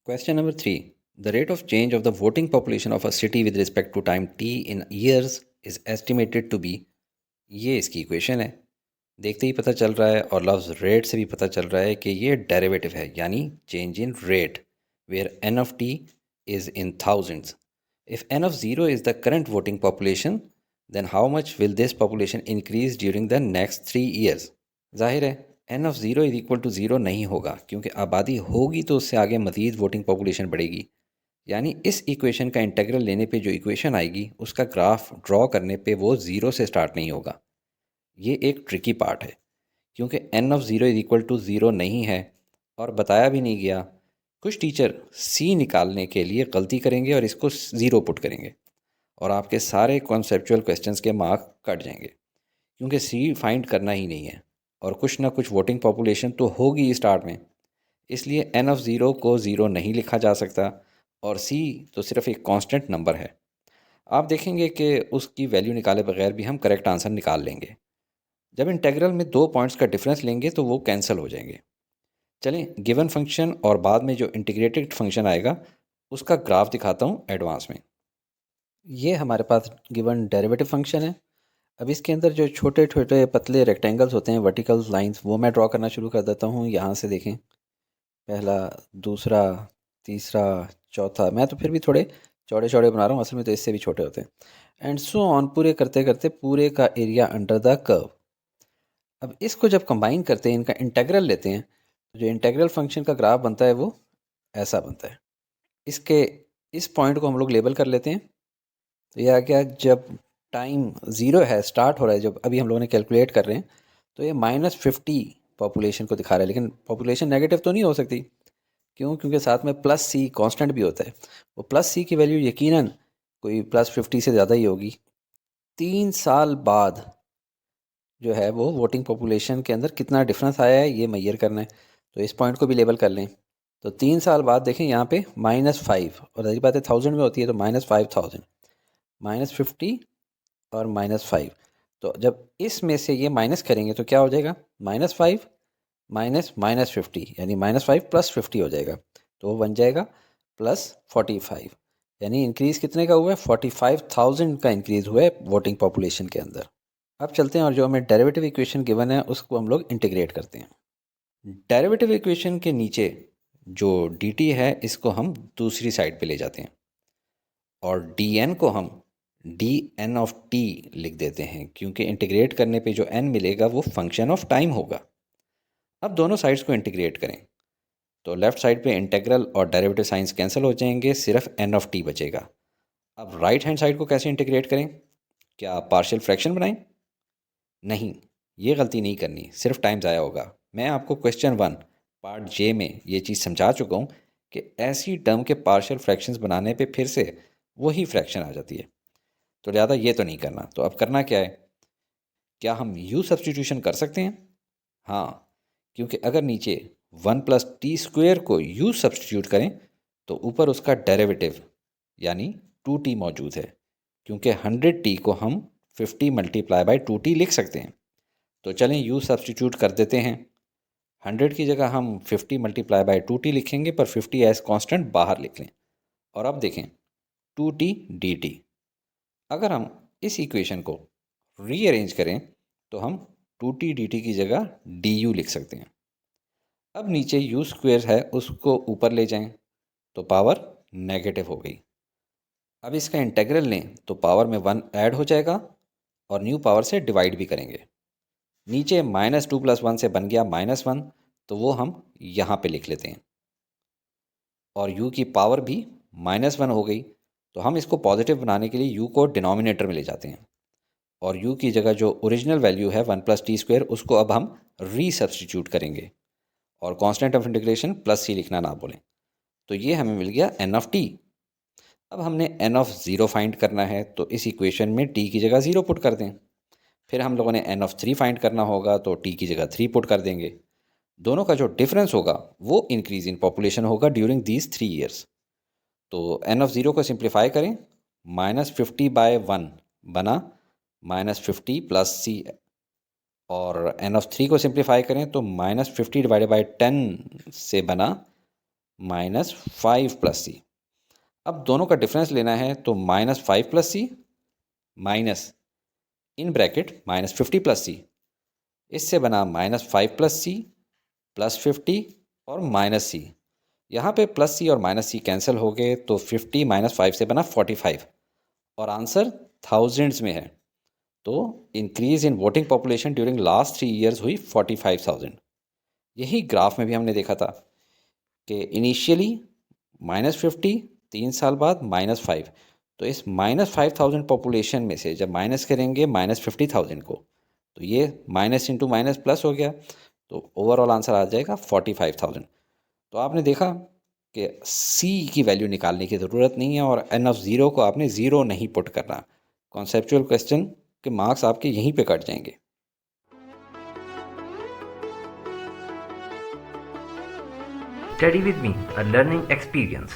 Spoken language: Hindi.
Question number 3. The rate of change of the voting population of a city with respect to time t in years is estimated to be. ये इसकी इक्वेशन है। देखते ही पता चल रहा है और लफ्ज़ रेट से भी पता चल रहा है कि ये डेरिवेटिव है, यानी change in rate, where N of T is in thousands. If N of zero is the current voting population, then how much will this population increase during the next 3 years. जाहिर है N of zero is equal to zero नहीं होगा, क्योंकि आबादी होगी तो उससे आगे मज़ीद वोटिंग पॉपुलेशन बढ़ेगी। यानी इस इक्वेशन का इंटीग्रल लेने पे जो इक्वेशन आएगी उसका ग्राफ ड्रॉ करने पे वो ज़ीरो से स्टार्ट नहीं होगा। ये एक ट्रिकी पार्ट है, क्योंकि N of zero is equal to zero नहीं है और बताया भी नहीं गया। कुछ टीचर सी निकालने के लिए गलती करेंगे और इसको ज़ीरो पुट करेंगे और आपके सारे कॉन्सेप्चुअल क्वेश्चंस के मार्क कट जाएंगे, क्योंकि सी फाइंड करना ही नहीं है और कुछ ना कुछ वोटिंग पॉपुलेशन तो होगी स्टार्ट में। इसलिए एन ऑफ ज़ीरो को ज़ीरो नहीं लिखा जा सकता और सी तो सिर्फ एक कांस्टेंट नंबर है। आप देखेंगे कि उसकी वैल्यू निकाले बगैर भी हम करेक्ट आंसर निकाल लेंगे। जब इंटेग्रल में दो पॉइंट्स का डिफरेंस लेंगे तो वो कैंसिल हो जाएंगे। चलें, गिवन फंक्शन और बाद में जो इंटीग्रेटेड फंक्शन आएगा उसका ग्राफ दिखाता हूँ एडवांस में। ये हमारे पास गिवन डेरिवेटिव फंक्शन है। अब इसके अंदर जो छोटे छोटे पतले रेक्टेंगल्स होते हैं, वर्टिकल लाइंस, वो मैं ड्रॉ करना शुरू कर देता हूँ। यहाँ से देखें, पहला, दूसरा, तीसरा, चौथा। मैं तो फिर भी थोड़े चौड़े चौड़े बना रहा हूँ, असल में तो इससे भी छोटे होते हैं। एंड सो ऑन, पूरे करते करते पूरे का एरिया अंडर द कर्व। अब इसको जब कंबाइन करते हैं, इनका इंटीग्रल लेते हैं, तो जो इंटीग्रल फंक्शन का ग्राफ बनता है वो ऐसा बनता है। इसके इस पॉइंट को हम लोग लेबल कर लेते हैं। तो यह आ गया, जब टाइम ज़ीरो है, स्टार्ट हो रहा है, जब अभी हम लोगों ने कैलकुलेट कर रहे हैं, तो ये -50 पॉपुलेशन को दिखा रहा है। लेकिन पॉपुलेशन नेगेटिव तो नहीं हो सकती, क्यों? क्योंकि साथ में प्लस सी कांस्टेंट भी होता है। वो प्लस सी की वैल्यू यकीनन कोई +50 से ज़्यादा ही होगी। 3 साल बाद जो है वो वोटिंग पॉपुलेशन के अंदर कितना डिफरेंस आया है ये मैयर करना है। तो इस पॉइंट को भी लेबल कर लें। तो 3 साल बाद देखें यहाँ पे -5, और रही बात है थाउजेंड में होती है, तो -5000, -50 और -5। तो जब इसमें से ये माइनस करेंगे तो क्या हो जाएगा? -5 माइनस -50, यानी -5 + 50 हो जाएगा। तो वो बन जाएगा +45। यानी इंक्रीज़ कितने का हुआ है? 45,000 का इंक्रीज़ हुआ है वोटिंग पॉपुलेशन के अंदर। अब चलते हैं और जो हमें डेरिवेटिव इक्वेशन गिवन है उसको हम लोग इंटीग्रेट करते हैं। डेरिवेटिव इक्वेशन के नीचे जो dt है इसको हम दूसरी साइड पे ले जाते हैं और dn को हम dn ऑफ t लिख देते हैं, क्योंकि इंटीग्रेट करने पे जो n मिलेगा वो फंक्शन ऑफ टाइम होगा। अब दोनों साइड्स को इंटीग्रेट करें तो लेफ्ट साइड पे इंटीग्रल और डेरिवेटिव साइंस कैंसिल हो जाएंगे, सिर्फ n ऑफ t बचेगा। अब राइट हैंड साइड को कैसे इंटीग्रेट करें? क्या पार्शियल फ्रैक्शन बनाएं? नहीं, ये गलती नहीं करनी, सिर्फ टाइम ज़ाया होगा। मैं आपको क्वेश्चन 1 पार्ट जे में ये चीज़ समझा चुका हूँ कि ऐसी टर्म के पार्शियल फ्रैक्शंस बनाने पे फिर से वही फ्रैक्शन आ जाती है, तो ज़्यादा ये तो नहीं करना। तो अब करना क्या है? क्या हम यू सब्सटीट्यूशन कर सकते हैं? हाँ, क्योंकि अगर नीचे 1 + t² को यू सब्सटीट्यूट करें तो ऊपर उसका डेरिवेटिव यानी 2t मौजूद है, क्योंकि 100t को हम 50 × 2t लिख सकते हैं। तो चलें यू सब्सटीट्यूट कर देते हैं। 100 की जगह हम 50 × 2t लिखेंगे, पर 50 एज कांस्टेंट बाहर लिख लें। और अब देखें 2t dt। अगर हम इस इक्वेशन को रीअरेंज करें तो हम 2t dt की जगह du लिख सकते हैं। अब नीचे u² है उसको ऊपर ले जाएं तो पावर नेगेटिव हो गई। अब इसका इंटीग्रल लें तो पावर में 1 ऐड हो जाएगा और न्यू पावर से डिवाइड भी करेंगे। नीचे -2 + 1 से बन गया -1, तो वो हम यहाँ पे लिख लेते हैं। और u की पावर भी -1 हो गई, तो हम इसको पॉजिटिव बनाने के लिए u को डिनोमिनेटर में ले जाते हैं और u की जगह जो ओरिजिनल वैल्यू है 1 + t² उसको अब हम री सब्सटीट्यूट करेंगे और कांस्टेंट ऑफ इंटीग्रेशन +c लिखना ना भूलें। तो ये हमें मिल गया n ऑफ t। अब हमने n ऑफ 0 फाइंड करना है, तो इस इक्वेशन में t की जगह 0 पुट कर दें। फिर हम लोगों ने n ऑफ 3 फाइंड करना होगा, तो t की जगह 3 पुट कर देंगे। दोनों का जो डिफरेंस होगा वो इंक्रीज इन पॉपुलेशन होगा ड्यूरिंग दीज 3 ईयर्स। तो n ऑफ 0 को सिंप्लीफाई करें, -50/1 बना -50 + c, और n ऑफ 3 को सिंप्लीफाई करें तो -50 / 10 से बना -5 + c। अब दोनों का डिफरेंस लेना है तो -5 + c minus in bracket -50 + c, इससे बना -5 + c +50 और -c। यहाँ पे +c और -c कैंसिल हो गए तो 50 - 5 से बना 45 और आंसर थाउजेंड्स में है। तो increase in voting population during last 3 years हुई 45,000। यही ग्राफ में भी हमने देखा था कि इनिशियली -50, 3 साल बाद -5। तो इस -5,000 पॉपुलेशन में से जब माइनस करेंगे -50,000 को, तो ये माइनस इंटू माइनस प्लस हो गया, तो ओवरऑल आंसर आ जाएगा 45,000। तो आपने देखा कि सी की वैल्यू निकालने की ज़रूरत नहीं है और एन ऑफ ज़ीरो को आपने ज़ीरो नहीं पुट करना। कॉन्सेप्चुअल क्वेश्चन के मार्क्स आपके यहीं पे कट जाएंगे। Study with me, a learning experience.